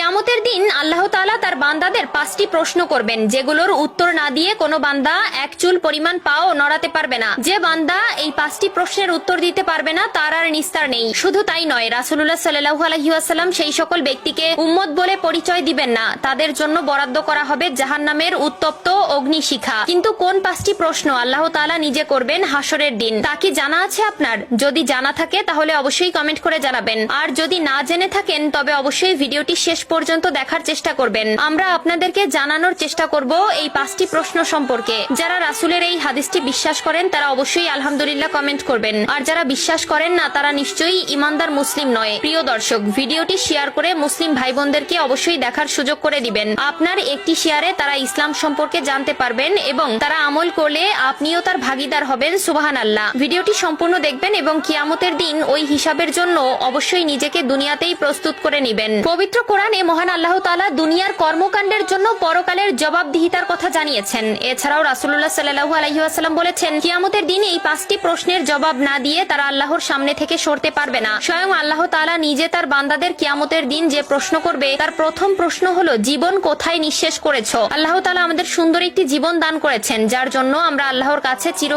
কিয়ামতের দিন আল্লাহ তাআলা তার বান্দাদের 5টি প্রশ্ন করবেন, যেগুলোর উত্তর না দিয়ে কোনো বান্দা এক চুল পরিমাণ পাও নড়াতে পারবে না। যে বান্দা এই 5টি প্রশ্নের উত্তর দিতে পারবে না তার আর নিস্তার নেই। শুধু তাই নয়, রাসূলুল্লাহ সাল্লাল্লাহু আলাইহি ওয়াসাল্লাম সেই সকল ব্যক্তিকে উম্মত বলে পরিচয় দিবেন না, তাদের জন্য বরাদ্দ করা হবে জাহান্নামের উত্তপ্ত অগ্নিশিখা। কিন্তু কোন 5টি প্রশ্ন আল্লাহ তাআলা নিজে করবেন হাসরের দিন, তা কি জানা আছে আপনার? যদি জানা থাকে তাহলে অবশ্যই কমেন্ট করে জানাবেন, আর যদি না জেনে থাকেন তবে অবশ্যই ভিডিওটি শেষ পর্যন্ত দেখার চেষ্টা করবেন। আমরা আপনাদেরকে জানানোর চেষ্টা করব এই 5টি প্রশ্ন সম্পর্কে। যারা রাসূলের এই হাদিসটি বিশ্বাস করেন তারা অবশ্যই আলহামদুলিল্লাহ কমেন্ট করবেন, আর যারা বিশ্বাস করেন না তারা নিশ্চয়ই ইমানদার মুসলিম নয়। প্রিয় দর্শক, ভিডিওটি শেয়ার করে মুসলিম ভাই বোনদেরকে অবশ্যই দেখার সুযোগ করে দিবেন। আপনার একটি শেয়ারে তারা ইসলাম সম্পর্কে জানতে পারবেন এবং তারা আমল করলে আপনিও তার ভাগীদার হবেন। সুবহানাল্লাহ। ভিডিওটি সম্পূর্ণ দেখবেন এবং কিয়ামতের দিন ওই হিসাবের জন্য অবশ্যই নিজেকে দুনিয়াতেই প্রস্তুত করে নেবেন। পবিত্র কোরআনে মহান আল্লাহ তাআলা দুনিয়ার কর্মকাণ্ডের জন্য পরকালের জবাবদিহিতার কথা জানিয়েছেন। এছাড়াও রাসূলুল্লাহ সাল্লাল্লাহু আলাইহি ওয়াসাল্লাম বলেছেন, কিয়ামতের দিন এই 5টি প্রশ্নের জবাব না দিয়ে তারা আল্লাহর সামনে থেকে সরতে পারবে না। স্বয়ং আল্লাহ তাআলা নিজে তার বান্দাদের কিয়ামতের দিন যে প্রশ্ন করবে তার প্রথম প্রশ্ন হলো, জীবন কোথায় নিঃশেষ করেছো? আল্লাহ তাআলা আমাদের সুন্দর একটি জীবন দান করেছেন, যার জন্য আমরা আল্লাহর কাছে চির